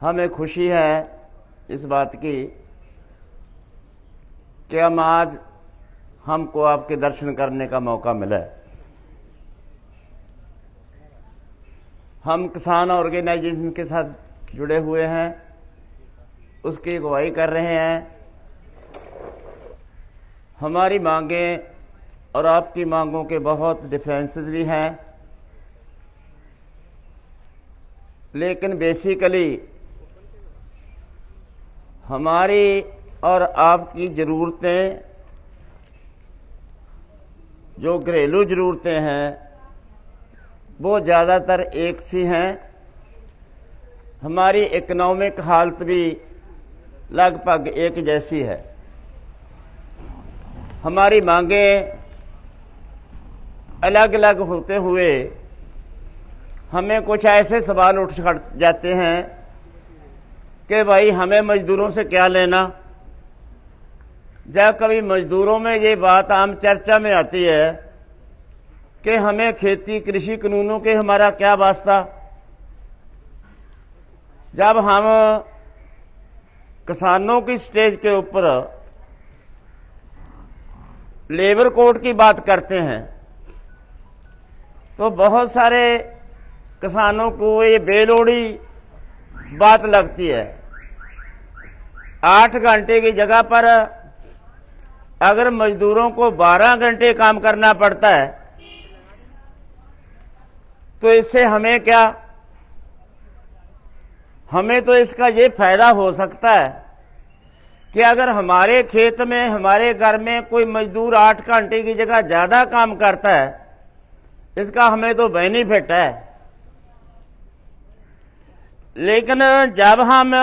हमें खुशी है इस बात की कि हम आज हमको आपके दर्शन करने का मौका मिला। हम किसान ऑर्गेनाइजेशन के साथ जुड़े हुए हैं, उसकी अगुवाई कर रहे हैं। हमारी मांगें और आपकी मांगों के बहुत डिफरेंसेस भी हैं, लेकिन बेसिकली हमारी और आपकी ज़रूरतें, जो घरेलू ज़रूरतें हैं, वो ज़्यादातर एक सी हैं। हमारी इकोनॉमिक हालत भी लगभग एक जैसी है। हमारी मांगें अलग अलग होते हुए हमें कुछ ऐसे सवाल उठ जाते हैं कि भाई हमें मजदूरों से क्या लेना। जब कभी मजदूरों में ये बात आम चर्चा में आती है कि हमें खेती कृषि कानूनों के हमारा क्या वास्ता। जब हम किसानों की स्टेज के ऊपर लेबर कोड की बात करते हैं तो बहुत सारे किसानों को ये बेलोड़ी बात लगती है। 8 घंटे की जगह पर अगर मजदूरों को 12 घंटे काम करना पड़ता है तो इससे हमें क्या, हमें तो इसका ये फायदा हो सकता है कि अगर हमारे खेत में, हमारे घर में कोई मजदूर 8 घंटे की जगह ज़्यादा काम करता है, इसका हमें तो बेनिफिट है। लेकिन जब हम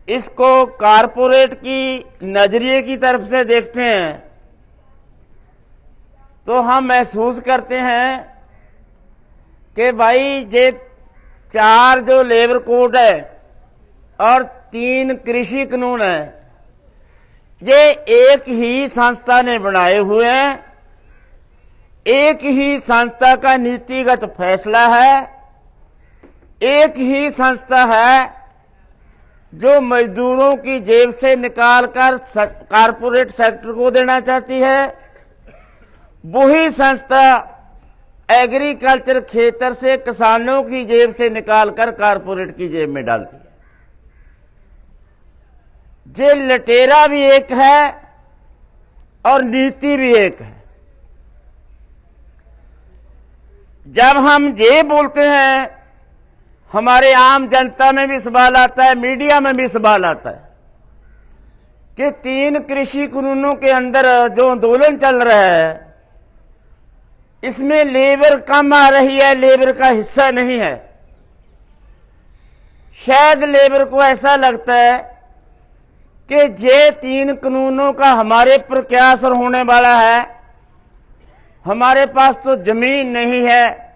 इसको कारपोरेट की नजरिए की तरफ से देखते हैं तो हम महसूस करते हैं कि भाई ये 4 जो लेबर कोड है और 3 कृषि कानून है, ये एक ही संस्था ने बनाए हुए हैं। एक ही संस्था का नीतिगत फैसला है। एक ही संस्था है जो मजदूरों की जेब से निकालकर कारपोरेट सेक्टर को देना चाहती है। वही संस्था एग्रीकल्चर खेतर से किसानों की जेब से निकालकर कारपोरेट की जेब में डालती है। ये लटेरा भी एक है और नीति भी एक है। जब हम ये बोलते हैं, हमारे आम जनता में भी सवाल आता है, मीडिया में भी सवाल आता है कि 3 कृषि कानूनों के अंदर जो आंदोलन चल रहा है इसमें लेबर कम आ रही है, लेबर का हिस्सा नहीं है। शायद लेबर को ऐसा लगता है कि ये 3 कानूनों का हमारे पर क्या असर होने वाला है। हमारे पास तो जमीन नहीं है,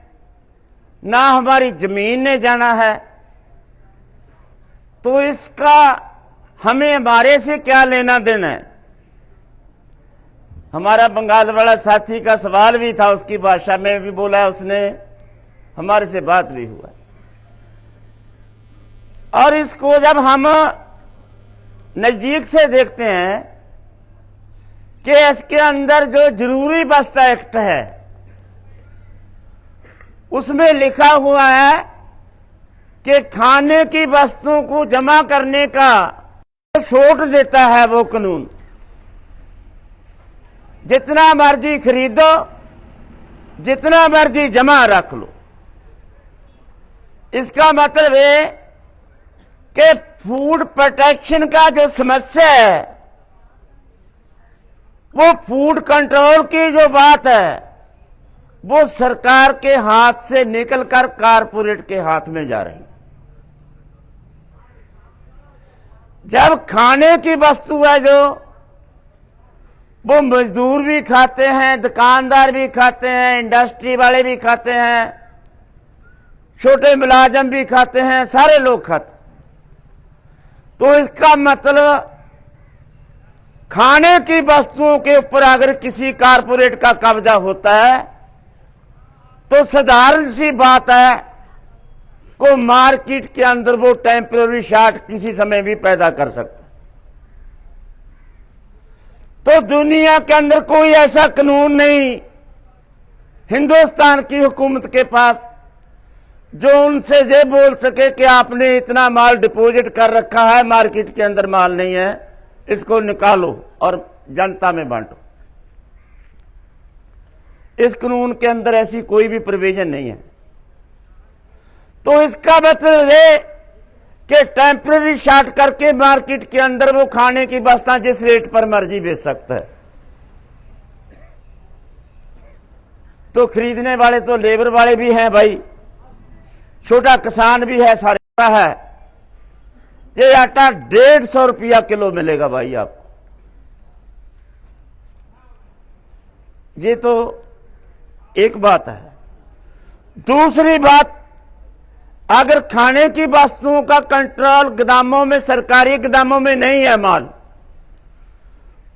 ना हमारी जमीन ने जाना है, तो इसका हमें हमारे से क्या लेना देना है। हमारा बंगाल वाला साथी का सवाल भी था, उसकी भाषा में भी बोला, उसने हमारे से बात भी हुआ। और इसको जब हम नजदीक से देखते हैं कि इसके अंदर जो जरूरी वस्ता एक्ट है उसमें लिखा हुआ है कि खाने की वस्तुओं को जमा करने का छूट देता है वो कानून। जितना मर्जी खरीदो, जितना मर्जी जमा रख लो। इसका मतलब है कि फूड प्रोटेक्शन का जो समस्या है, वो फूड कंट्रोल की जो बात है, वो सरकार के हाथ से निकलकर कारपोरेट के हाथ में जा रही। जब खाने की वस्तु है जो वो मजदूर भी खाते हैं, दुकानदार भी खाते हैं, इंडस्ट्री वाले भी खाते हैं, छोटे मुलाजम भी खाते हैं, सारे लोग खाते हैं। तो इसका मतलब खाने की वस्तुओं के ऊपर अगर किसी कारपोरेट का कब्जा होता है तो साधारण सी बात है को मार्केट के अंदर वो टेम्पररी शॉर्ट किसी समय भी पैदा कर सकता। तो दुनिया के अंदर कोई ऐसा कानून नहीं हिंदुस्तान की हुकूमत के पास जो उनसे ये बोल सके कि आपने इतना माल डिपॉजिट कर रखा है, मार्केट के अंदर माल नहीं है, इसको निकालो और जनता में बांटो। इस कानून के अंदर ऐसी कोई भी प्रोविजन नहीं है। तो इसका मतलब है कि टेम्पररी शॉर्ट करके मार्केट के अंदर वो खाने की वस्तुएं जिस रेट पर मर्जी बेच सकता है। तो खरीदने वाले तो लेबर वाले भी हैं भाई, छोटा किसान भी है, सारा है। ये आटा 150 रुपया किलो मिलेगा भाई आपको। ये तो एक बात है। दूसरी बात, अगर खाने की वस्तुओं का कंट्रोल गोदामों में, सरकारी गोदामों में नहीं है माल,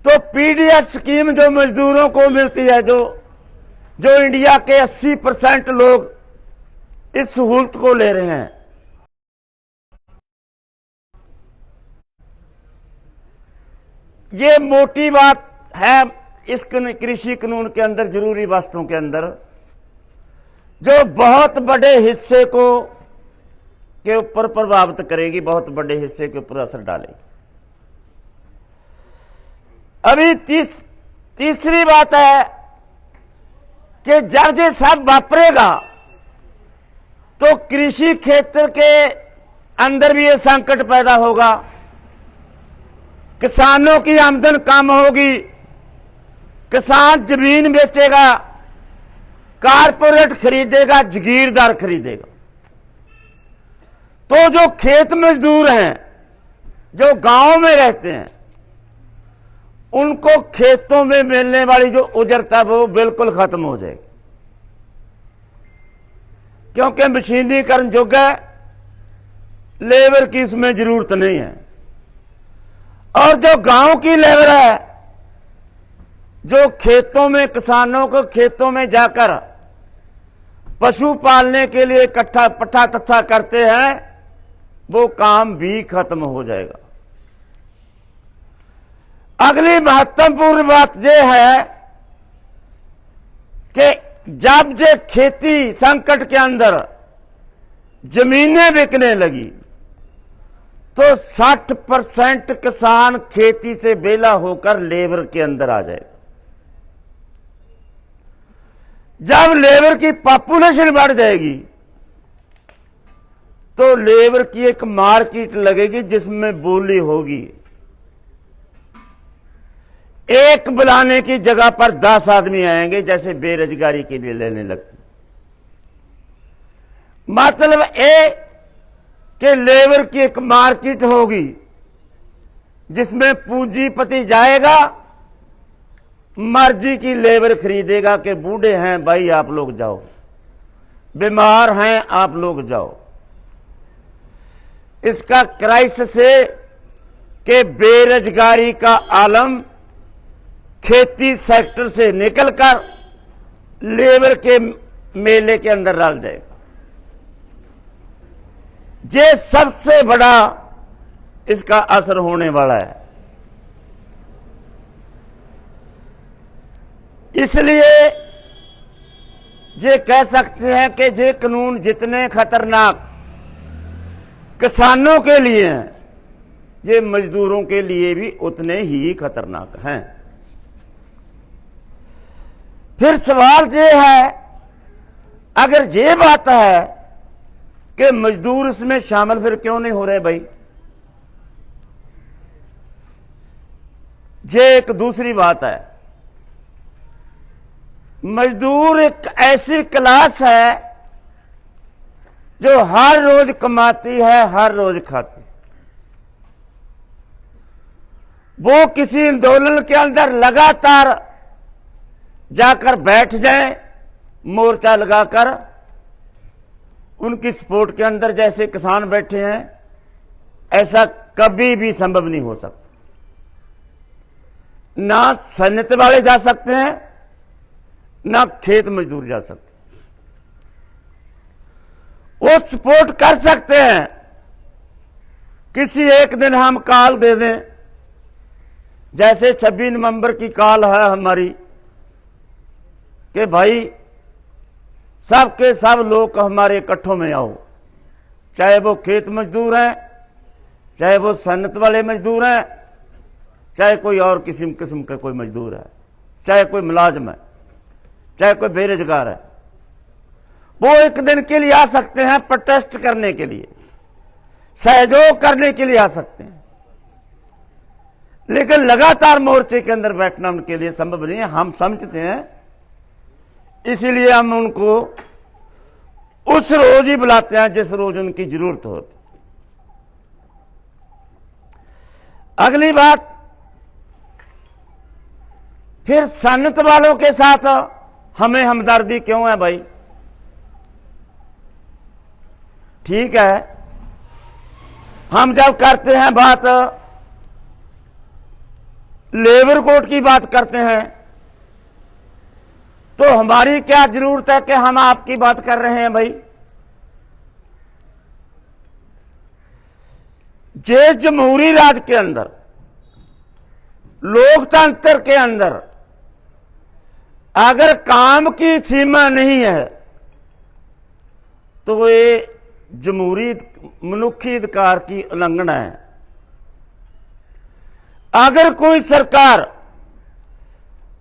तो पीडीएस स्कीम जो मजदूरों को मिलती है, जो इंडिया के 80% लोग इस सहूलत को ले रहे हैं, ये मोटी बात है इस कृषि कानून के अंदर, जरूरी वस्तुओं के अंदर, जो बहुत बड़े हिस्से के ऊपर प्रभावित करेगी, बहुत बड़े हिस्से के ऊपर असर डालेगी। अभी तीसरी बात है कि जब ये सब वापरेगा तो कृषि क्षेत्र के अंदर भी ये संकट पैदा होगा। किसानों की आमदन कम होगी, किसान जमीन बेचेगा, कारपोरेट खरीदेगा, जागीरदार खरीदेगा। तो जो खेत मजदूर हैं, जो गांव में रहते हैं, उनको खेतों में मिलने वाली जो उजरता वो बिल्कुल खत्म हो जाएगी, क्योंकि मशीनीकरण युग है, लेबर की इसमें जरूरत नहीं है। और जो गांव की लेबर है, जो खेतों में, किसानों को खेतों में जाकर पशु पालने के लिए इकट्ठा पट्ठा तत्था करते हैं, वो काम भी खत्म हो जाएगा। अगली महत्वपूर्ण बात यह है कि जब ये खेती संकट के अंदर जमीनें बिकने लगी, तो 60% किसान खेती से बेला होकर लेबर के अंदर आ जाएगा। जब लेबर की पॉपुलेशन बढ़ जाएगी तो लेबर की एक मार्केट लगेगी जिसमें बोली होगी। एक बुलाने की जगह पर 10 आदमी आएंगे, जैसे बेरोजगारी के लिए लेने लगते। मतलब ये कि लेबर की एक मार्केट होगी जिसमें पूंजीपति जाएगा, मर्जी की लेबर खरीदेगा कि बूढ़े हैं भाई आप लोग जाओ, बीमार हैं आप लोग जाओ। इसका क्राइसिस है कि बेरोजगारी का आलम खेती सेक्टर से निकलकर लेबर के मेले के अंदर डाल जाएगा। ये सबसे बड़ा इसका असर होने वाला है। इसलिए ये कह सकते हैं कि ये कानून जितने खतरनाक किसानों के लिए हैं, ये मजदूरों के लिए भी उतने ही खतरनाक हैं। फिर सवाल ये है, अगर ये बात है कि मजदूर इसमें शामिल फिर क्यों नहीं हो रहे भाई? ये एक दूसरी बात है। मजदूर एक ऐसी क्लास है जो हर रोज कमाती है, हर रोज खाती। वो किसी आंदोलन के अंदर लगातार जाकर बैठ जाए, मोर्चा लगाकर उनकी सपोर्ट के अंदर, जैसे किसान बैठे हैं, ऐसा कभी भी संभव नहीं हो सकता। ना सन्नत वाले जा सकते हैं, ना खेत मजदूर जा सकते। वो सपोर्ट कर सकते हैं। किसी एक दिन हम कॉल दे दें, जैसे 26 नवंबर की कॉल है हमारी कि भाई सब के सब लोग हमारे इकट्ठों में आओ, चाहे वो खेत मजदूर हैं, चाहे वो सन्नत वाले मजदूर हैं, चाहे कोई और किस्म का कोई मजदूर है, चाहे कोई मुलाजिम है, चाहे कोई बेरोजगार है, वो एक दिन के लिए आ सकते हैं, प्रोटेस्ट करने के लिए, सहयोग करने के लिए आ सकते हैं। लेकिन लगातार मोर्चे के अंदर बैठना उनके लिए संभव नहीं है, हम समझते हैं। इसीलिए हम उनको उस रोज ही बुलाते हैं जिस रोज उनकी जरूरत होती। अगली बात, फिर सन्नत वालों के साथ हमें हमदर्दी क्यों है भाई? ठीक है, हम जब करते हैं बात लेबर कोड की बात करते हैं, तो हमारी क्या जरूरत है कि हम आपकी बात कर रहे हैं भाई? जे जमहूरी राज के अंदर, लोकतंत्र के अंदर अगर काम की सीमा नहीं है तो ये जमहूरी मनुखी अधिकार की उल्लंघना है। अगर कोई सरकार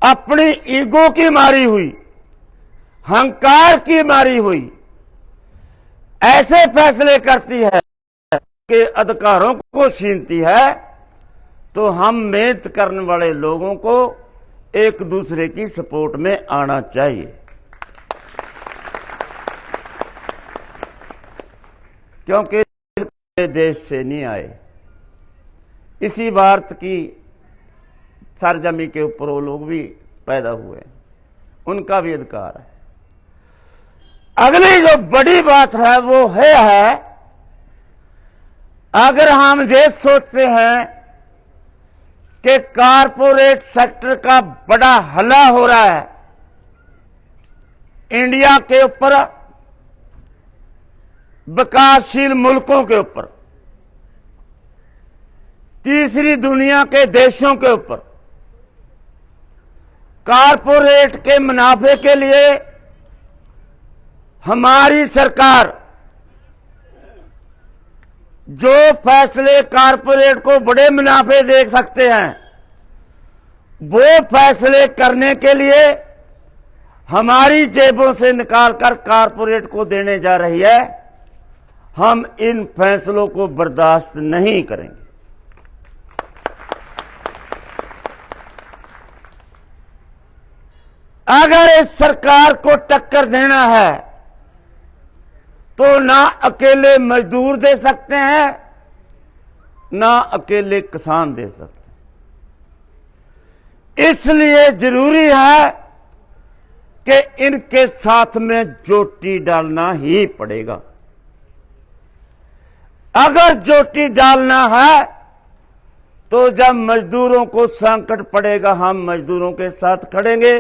अपनी ईगो की मारी हुई, हंकार की मारी हुई ऐसे फैसले करती है कि अधिकारों को छीनती है, तो हम मेहनत करने वाले लोगों को एक दूसरे की सपोर्ट में आना चाहिए। क्योंकि देश से नहीं आए, इसी भारत की सरजमी के ऊपर वो लोग भी पैदा हुए, उनका भी अधिकार है। अगली जो बड़ी बात है वो है अगर हम ये सोचते हैं कि कारपोरेट सेक्टर का बड़ा हल्ला हो रहा है इंडिया के ऊपर, विकासशील मुल्कों के ऊपर, तीसरी दुनिया के देशों के ऊपर, कारपोरेट के मुनाफे के लिए हमारी सरकार जो फैसले कारपोरेट को बड़े मुनाफे दे सकते हैं, वो फैसले करने के लिए हमारी जेबों से निकालकर कारपोरेट को देने जा रही है। हम इन फैसलों को बर्दाश्त नहीं करेंगे। अगर इस सरकार को टक्कर देना है तो ना अकेले मजदूर दे सकते हैं, ना अकेले किसान दे सकते हैं। इसलिए जरूरी है कि इनके साथ में जोटी डालना ही पड़ेगा। अगर जोटी डालना है तो जब मजदूरों को संकट पड़ेगा हम मजदूरों के साथ खड़ेंगे,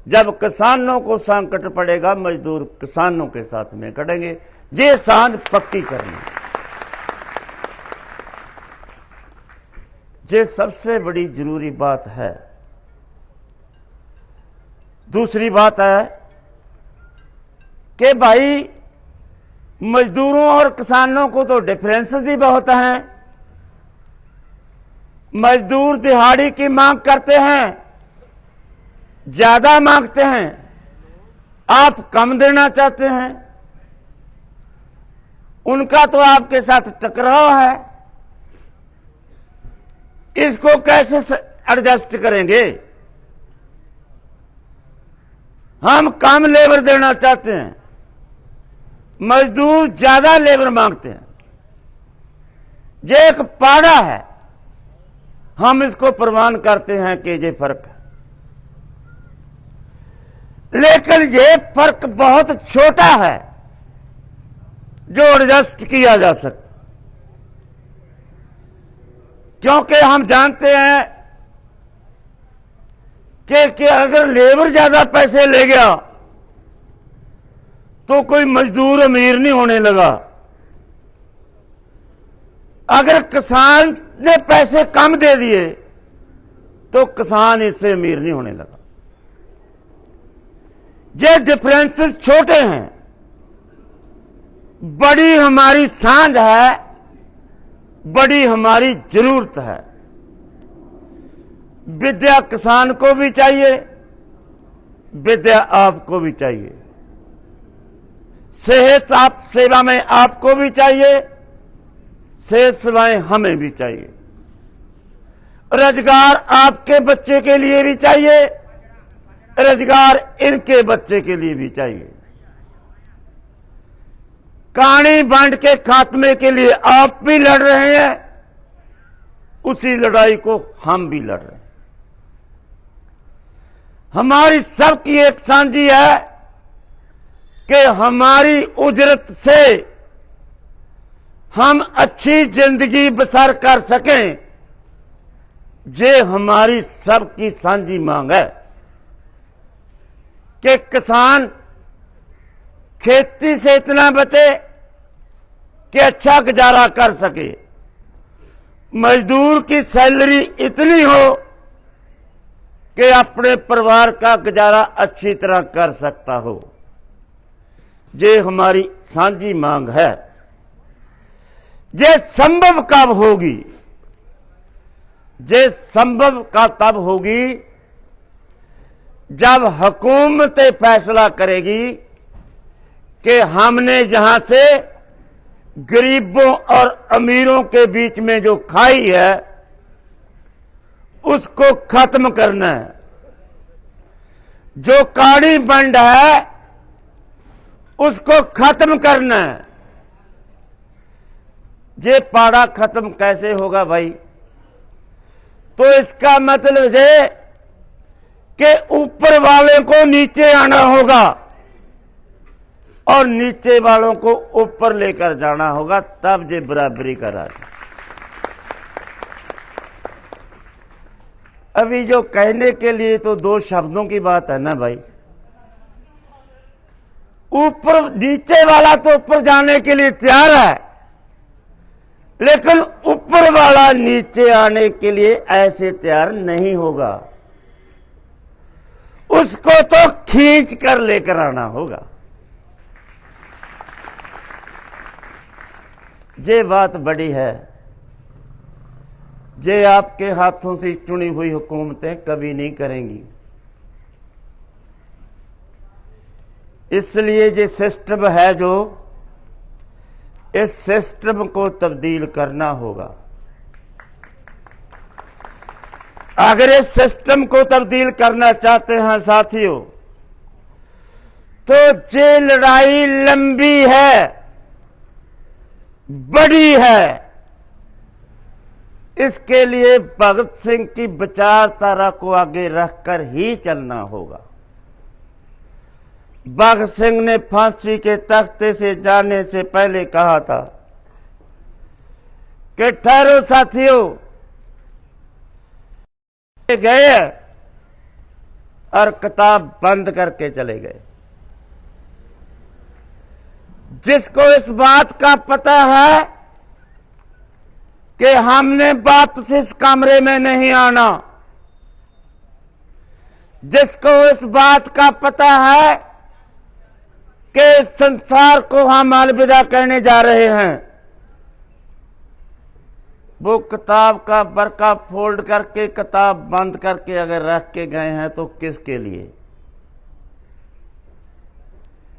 जब किसानों को संकट पड़ेगा मजदूर किसानों के साथ में खड़ेंगे। ये सांझ पक्की करनी, ये सबसे बड़ी जरूरी बात है। दूसरी बात है कि भाई मजदूरों और किसानों को तो डिफरेंसेस ही बहुत हैं। मजदूर दिहाड़ी की मांग करते हैं, ज्यादा मांगते हैं, आप कम देना चाहते हैं, उनका तो आपके साथ टकराव है। इसको कैसे एडजस्ट करेंगे? हम कम लेबर देना चाहते हैं, मजदूर ज्यादा लेबर मांगते हैं। ये एक पाड़ा है, हम इसको प्रमाण करते हैं कि ये फर्क है। लेकिन ये फर्क बहुत छोटा है जो एडजस्ट किया जा सकता, क्योंकि हम जानते हैं कि अगर लेबर ज्यादा पैसे ले गया तो कोई मजदूर अमीर नहीं होने लगा। अगर किसान ने पैसे कम दे दिए तो किसान इससे अमीर नहीं होने लगा। ये डिफरेंसेस छोटे हैं, बड़ी हमारी सांझ है, बड़ी हमारी जरूरत है। विद्या किसान को भी चाहिए, विद्या आपको भी चाहिए, सेहत आप सेवा में आपको भी चाहिए, सेहत सेवाएं हमें भी चाहिए। रोजगार आपके बच्चे के लिए भी चाहिए, रोजगार इनके बच्चे के लिए भी चाहिए। कहानी बांट के खात्मे के लिए आप भी लड़ रहे हैं, उसी लड़ाई को हम भी लड़ रहे हैं। हमारी सबकी एक साझी है कि हमारी उजरत से हम अच्छी जिंदगी बसर कर सकें, ये हमारी सबकी साझी मांग है कि किसान खेती से इतना बचे कि अच्छा गुजारा कर सके, मजदूर की सैलरी इतनी हो कि अपने परिवार का गुजारा अच्छी तरह कर सकता हो। ये हमारी साझी मांग है। ये संभव कब होगी? ये संभव का तब होगी जब हुकूमत फैसला करेगी कि हमने जहां से गरीबों और अमीरों के बीच में जो खाई है उसको खत्म करना है। जो काड़ी बंड है उसको खत्म करना है। ये पाड़ा खत्म कैसे होगा भाई? तो इसका मतलब है कि ऊपर वाले को नीचे आना होगा और नीचे वालों को ऊपर लेकर जाना होगा, तब ये बराबरी का राज। अभी जो कहने के लिए तो दो शब्दों की बात है ना भाई। ऊपर नीचे वाला तो ऊपर जाने के लिए तैयार है, लेकिन ऊपर वाला नीचे आने के लिए ऐसे तैयार नहीं होगा। उसको तो खींच कर लेकर आना होगा। ये बात बड़ी है। ये आपके हाथों से चुनी हुई हुकूमतें कभी नहीं करेंगी। इसलिए ये सिस्टम है जो, इस सिस्टम को तब्दील करना होगा। अगर इस सिस्टम को तब्दील करना चाहते हैं साथियों, तो ये लड़ाई लंबी है, बड़ी है। इसके लिए भगत सिंह की विचारधारा को आगे रखकर ही चलना होगा। भगत सिंह ने फांसी के तख्ते से जाने से पहले कहा था कि ठहरो साथियों, गए और किताब बंद करके चले गए। जिसको इस बात का पता है कि हमने वापस इस कमरे में नहीं आना, जिसको इस बात का पता है कि इस संसार को हम अलविदा कहने जा रहे हैं, वो किताब का बरका फोल्ड करके, किताब बंद करके अगर रख के गए हैं तो किसके लिए?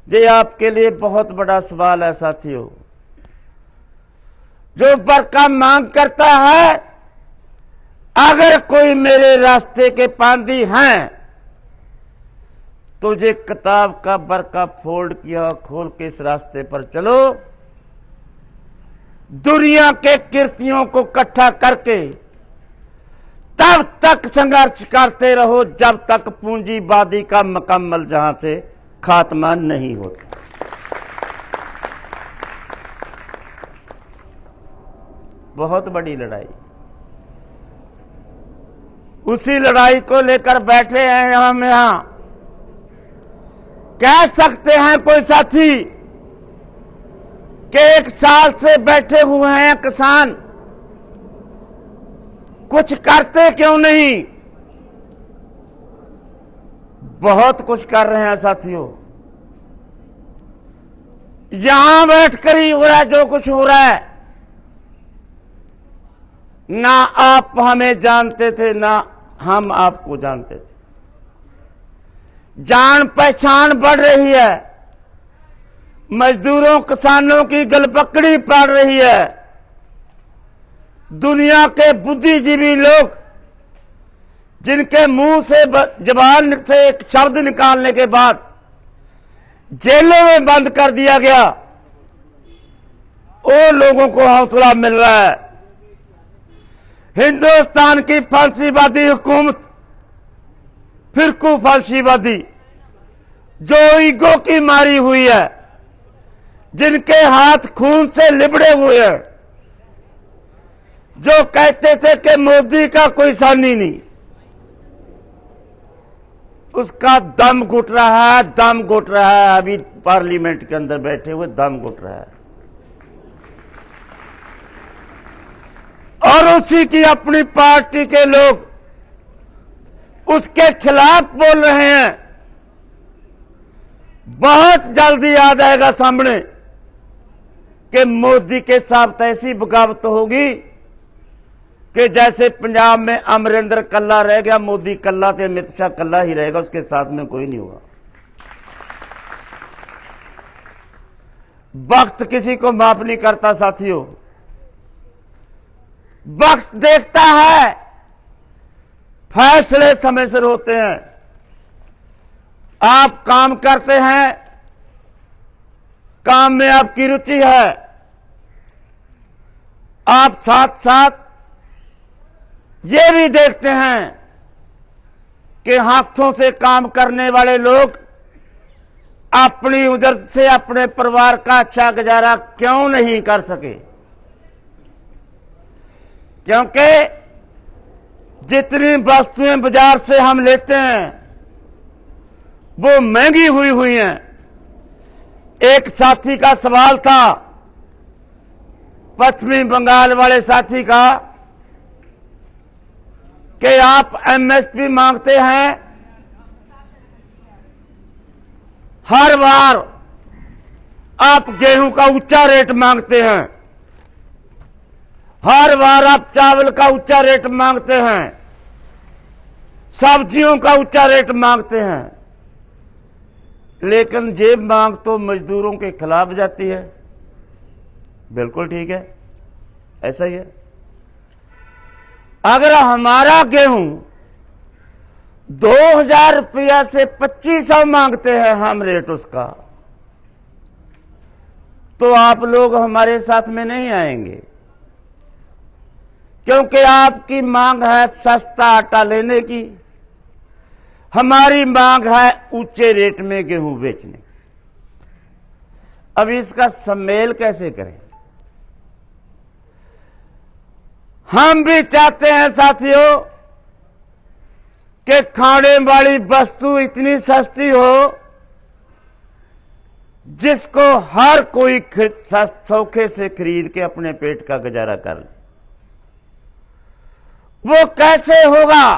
ये आपके लिए बहुत बड़ा सवाल है साथियों। जो बरका मांग करता है, अगर कोई मेरे रास्ते के पांदी हैं तो ये किताब का बरका फोल्ड किया, खोल के इस रास्ते पर चलो। दुनिया के कीर्तियों को इकट्ठा करके तब तक संघर्ष करते रहो जब तक पूंजीवादी का मुकम्मल जहां से खात्मा नहीं होता। बहुत बड़ी लड़ाई, उसी लड़ाई को लेकर बैठे हैं हम यहां। कह सकते हैं कोई साथी कि 1 साल से बैठे हुए हैं किसान, कुछ करते क्यों नहीं? बहुत कुछ कर रहे हैं साथियों। यहां बैठकर ही हो रहा है जो कुछ हो रहा है। ना आप हमें जानते थे, ना हम आपको जानते थे। जान पहचान बढ़ रही है, मजदूरों किसानों की गलपकड़ी पड़ रही है। दुनिया के बुद्धिजीवी लोग, जिनके मुंह से जबान से एक शब्द निकालने के बाद जेलों में बंद कर दिया गया, वो लोगों को हौसला मिल रहा है। हिंदुस्तान की फांसीवादी हुकूमत, फिरकू फांसीवादी, जो ईगो की मारी हुई है, जिनके हाथ खून से लिबड़े हुए हैं, जो कहते थे कि मोदी का कोई सानी नहीं, उसका दम घुट रहा है, दम घुट रहा है। अभी पार्लियामेंट के अंदर बैठे हुए दम घुट रहा है। और उसी की अपनी पार्टी के लोग उसके खिलाफ बोल रहे हैं। बहुत जल्दी आ जाएगा सामने कि मोदी के साथ ऐसी बगावत होगी कि जैसे पंजाब में अमरिंदर कल्ला रह गया, मोदी कल्ला थे, अमित शाह कल्ला ही रहेगा, उसके साथ में कोई नहीं होगा। वक्त किसी को माफ नहीं करता साथियों। वक्त देखता है, फैसले समय से होते हैं। आप काम करते हैं, काम में आपकी रुचि है, आप साथ साथ ये भी देखते हैं कि हाथों से काम करने वाले लोग अपनी उधर से अपने परिवार का अच्छा गुजारा क्यों नहीं कर सके। क्योंकि जितनी वस्तुएं बाजार से हम लेते हैं वो महंगी हुई हैं। एक साथी का सवाल था, पश्चिमी बंगाल वाले साथी का, कि आप एमएसपी मांगते हैं, हर बार आप गेहूं का ऊंचा रेट मांगते हैं, हर बार आप चावल का ऊंचा रेट मांगते हैं, सब्जियों का ऊंचा रेट मांगते हैं, लेकिन ये मांग तो मजदूरों के खिलाफ जाती है। बिल्कुल ठीक है, ऐसा ही है। अगर हमारा गेहूं 2000 रुपया से 2500 मांगते हैं हम रेट उसका, तो आप लोग हमारे साथ में नहीं आएंगे, क्योंकि आपकी मांग है सस्ता आटा लेने की, हमारी मांग है ऊंचे रेट में गेहूं बेचने की। अब इसका सम्मेल कैसे करें? हम भी चाहते हैं साथियों कि खाने वाली वस्तु इतनी सस्ती हो जिसको हर कोई सौखे से खरीद के अपने पेट का गुजारा कर ले। वो कैसे होगा?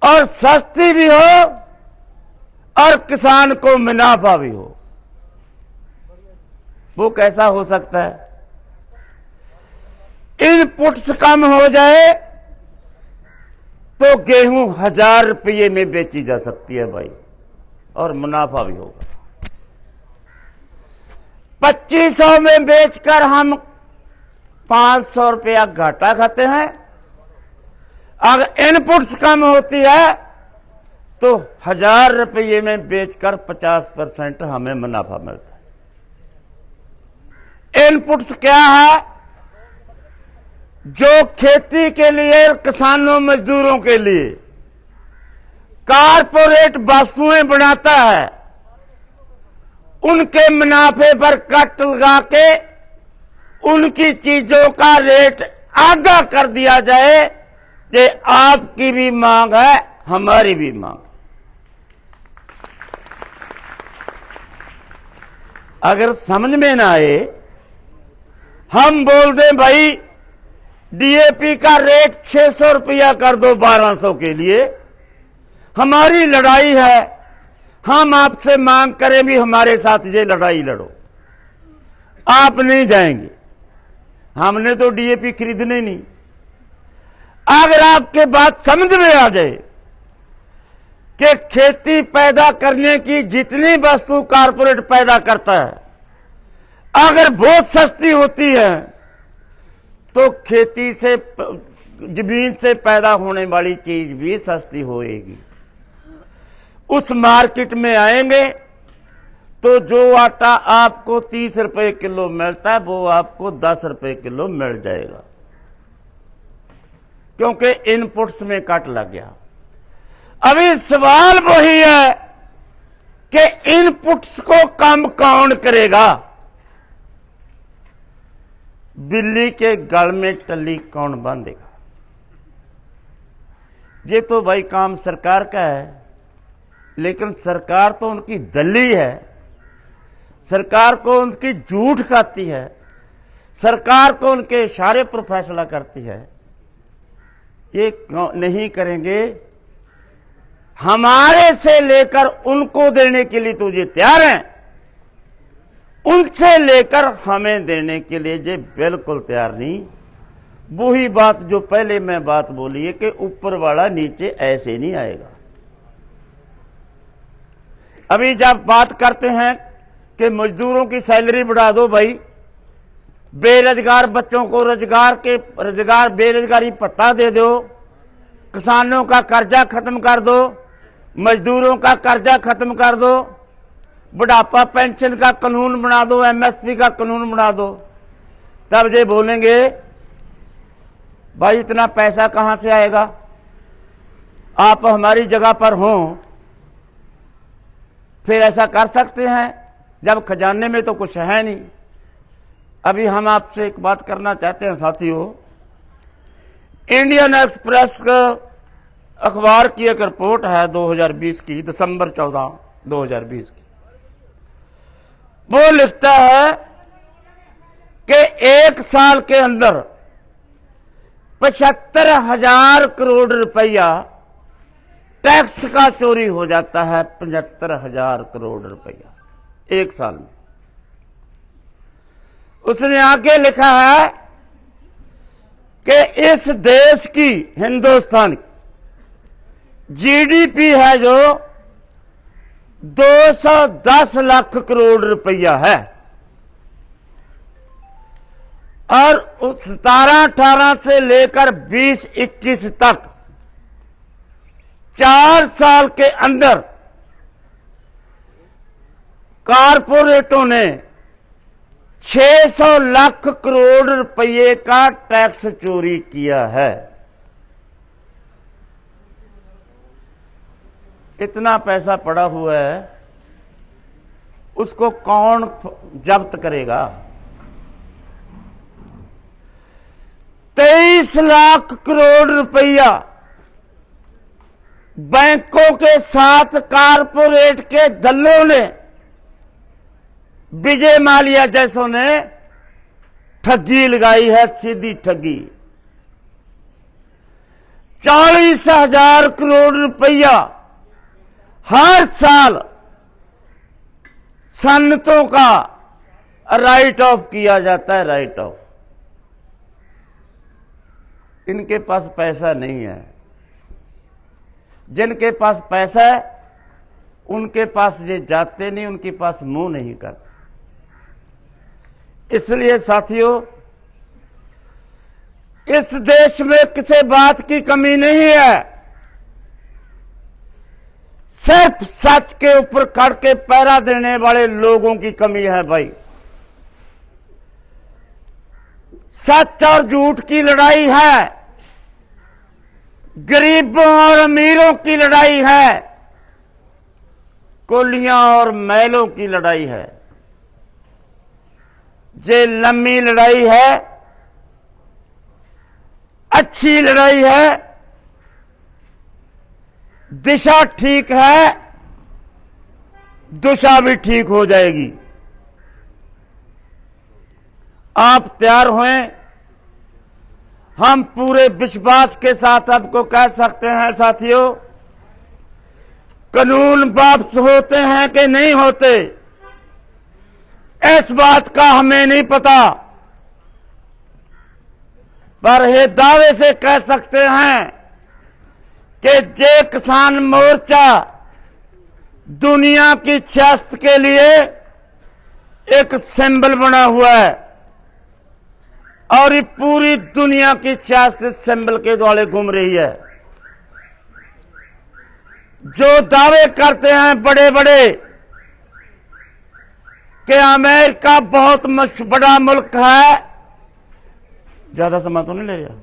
और सस्ती भी हो और किसान को मुनाफा भी हो। वो कैसा हो सकता है? इनपुट्स कम हो जाए तो गेहूं 1000 रुपये में बेची जा सकती है भाई, और मुनाफा भी होगा। 2500 में बेचकर हम 500 रुपया घाटा खाते हैं। अगर इनपुट्स कम होती है तो 1000 रुपये में बेचकर 50% हमें मुनाफा मिलता है। इनपुट्स क्या है? जो खेती के लिए, किसानों मजदूरों के लिए कारपोरेट वस्तुएं बनाता है, उनके मुनाफे पर कट लगा के उनकी चीजों का रेट आगा कर दिया जाए कि आपकी भी मांग है, हमारी भी मांग। अगर समझ में ना आए, हम बोल दें भाई डीएपी का रेट 600 रुपया कर दो 1200 के लिए, हमारी लड़ाई है, हम आपसे मांग करें भी हमारे साथ ये लड़ाई लड़ो, आप नहीं जाएंगे, हमने तो डीएपी खरीदने नहीं। अगर आपके बात समझ में आ जाए कि खेती पैदा करने की जितनी वस्तु कारपोरेट पैदा करता है, अगर बहुत सस्ती होती है तो खेती से, जमीन से पैदा होने वाली चीज भी सस्ती होएगी। उस मार्केट में आएंगे तो जो आटा आपको 30 रुपए किलो मिलता है वो आपको 10 रुपए किलो मिल जाएगा, क्योंकि इनपुट्स में कट लग गया। अभी सवाल वही है कि इनपुट्स को कम कौन करेगा, बिल्ली के गल में टल्ली कौन बांधेगा। ये तो भाई काम सरकार का है, लेकिन सरकार तो उनकी दल्ली है, सरकार को उनकी झूठ खाती है, सरकार को उनके इशारे पर फैसला करती है। ये नहीं करेंगे, हमारे से लेकर उनको देने के लिए तो ये तैयार हैं, उनसे लेकर हमें देने के लिए ये बिल्कुल तैयार नहीं। वही बात जो पहले मैं बात बोली है कि ऊपर वाला नीचे ऐसे नहीं आएगा। अभी जब बात करते हैं कि मजदूरों की सैलरी बढ़ा दो, भाई बेरोजगार बच्चों को रोजगार बेरोजगारी भत्ता दे दो, किसानों का कर्जा खत्म कर दो, मजदूरों का कर्जा खत्म कर दो, बुढ़ापा पेंशन का कानून बना दो, एमएसपी का कानून बना दो, तब ये बोलेंगे भाई इतना पैसा कहां से आएगा, आप हमारी जगह पर हों फिर ऐसा कर सकते हैं, जब खजाने में तो कुछ है नहीं। अभी हम आपसे एक बात करना चाहते हैं साथियों, इंडियन एक्सप्रेस का अखबार की एक रिपोर्ट है 2020 की, दिसंबर 14 2020 की। वो लिखता है कि एक साल के अंदर 75,000 करोड़ रुपया टैक्स का चोरी हो जाता है। 75,000 करोड़ रुपया एक साल में। उसने आगे लिखा है कि इस देश की, हिंदुस्तान की जीडीपी है जो 210 लाख करोड़ रुपया है, और 17-18 से लेकर 20-21 तक 4 साल के अंदर कारपोरेटों ने 600 लाख करोड़ रुपए का टैक्स चोरी किया है। इतना पैसा पड़ा हुआ है, उसको कौन जब्त करेगा? 23 लाख करोड़ रुपया बैंकों के साथ कारपोरेट के दल्लों ने, विजय माल्या जैसों ने ठगी लगाई है, सीधी ठगी। 40,000 करोड़ रुपया हर साल सन्नतों का राइट ऑफ किया जाता है, राइट ऑफ। इनके पास पैसा नहीं है। जिनके पास पैसा है उनके पास ये जाते नहीं, उनके पास मुंह नहीं करते। इसलिए साथियों, इस देश में किसी बात की कमी नहीं है, सिर्फ सच के ऊपर खड़ के पहरा देने वाले लोगों की कमी है भाई। सच और झूठ की लड़ाई है, गरीबों और अमीरों की लड़ाई है, कोलियां और मैलों की लड़ाई है। ये लंबी लड़ाई है, अच्छी लड़ाई है, दिशा ठीक है, दुशा भी ठीक हो जाएगी। आप तैयार हुए। हम पूरे विश्वास के साथ आपको कह सकते हैं साथियों, कानून वापस होते हैं कि नहीं होते इस बात का हमें नहीं पता, पर ये दावे से कह सकते हैं कि जय किसान मोर्चा दुनिया की सियासत के लिए एक सिंबल बना हुआ है और ये पूरी दुनिया की सियासत सिंबल के द्वारा घूम रही है। जो दावे करते हैं बड़े बड़े कि अमेरिका बहुत बड़ा मुल्क है, ज्यादा समय तो नहीं ले रहा,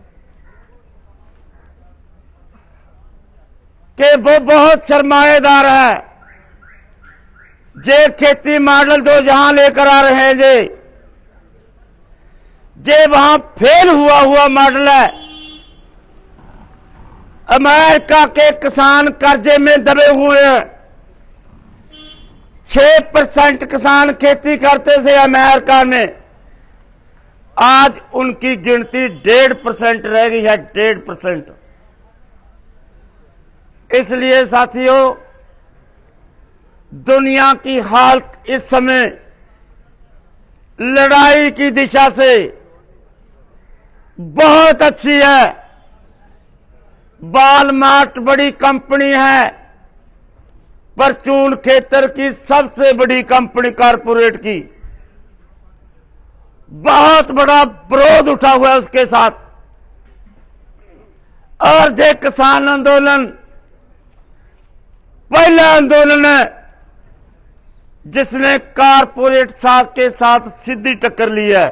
कि वो बहुत सरमाएदार है, जे खेती मॉडल जो जहां लेकर आ रहे हैं जे वहां फेल हुआ मॉडल है। अमेरिका के किसान कर्जे में दबे हुए हैं। 6% किसान खेती करते थे अमेरिका में, आज उनकी गिनती 1.5% रह गई है, 1.5%। इसलिए साथियों, दुनिया की हालत इस समय लड़ाई की दिशा से बहुत अच्छी है। वॉलमार्ट बड़ी कंपनी है, परचून खेतर की सबसे बड़ी कंपनी कारपोरेट की, बहुत बड़ा विरोध उठा हुआ है उसके साथ। और जो किसान आंदोलन पहला आंदोलन है जिसने कारपोरेट साथ के साथ सीधी टक्कर ली है।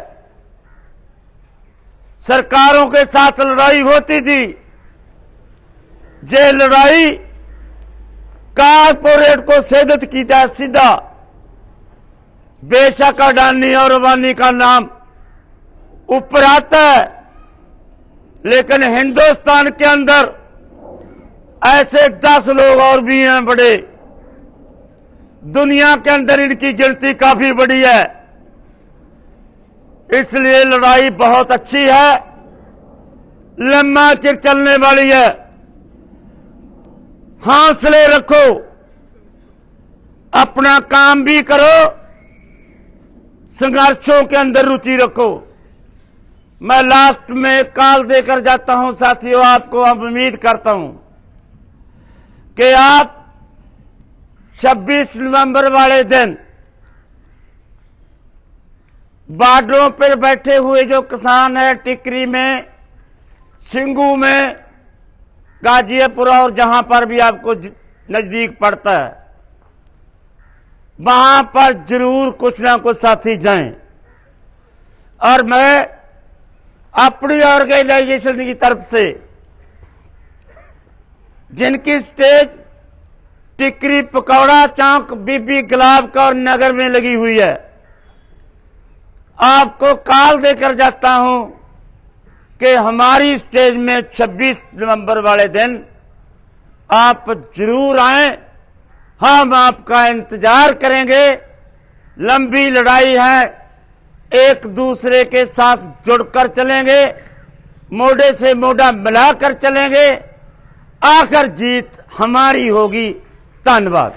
सरकारों के साथ लड़ाई होती थी, ये लड़ाई कारपोरेट को सेदत की जाए सीधा। बेशक अडानी और अंबानी का नाम ऊपर आता है, लेकिन हिंदुस्तान के अंदर ऐसे 10 लोग और भी हैं बड़े, दुनिया के अंदर इनकी गिनती काफी बड़ी है। इसलिए लड़ाई बहुत अच्छी है, लंबा चिर चलने वाली है। हौसले रखो, अपना काम भी करो, संघर्षों के अंदर रुचि रखो। मैं लास्ट में कॉल देकर जाता हूं साथियों, आपको अब उम्मीद करता हूं कि आप 26 नवंबर वाले दिन बॉर्डरों पर बैठे हुए जो किसान है, टिकरी में, सिंगू में, गाजियापुर और जहां पर भी आपको नजदीक पड़ता है, वहां पर जरूर कुछ ना कुछ साथी जाएं। और मैं अपनी ऑर्गेनाइजेशन की तरफ से, जिनकी स्टेज टिकरी पकौड़ा चौक बीबी गुलाब कौर नगर में लगी हुई है, आपको कॉल देकर जाता हूं कि हमारी स्टेज में 26 नवंबर वाले दिन आप जरूर आएं। हम आपका इंतजार करेंगे। लंबी लड़ाई है, एक दूसरे के साथ जुड़कर चलेंगे, मोढे से मोढा मिलाकर चलेंगे, आखिर जीत हमारी होगी। धन्यवाद।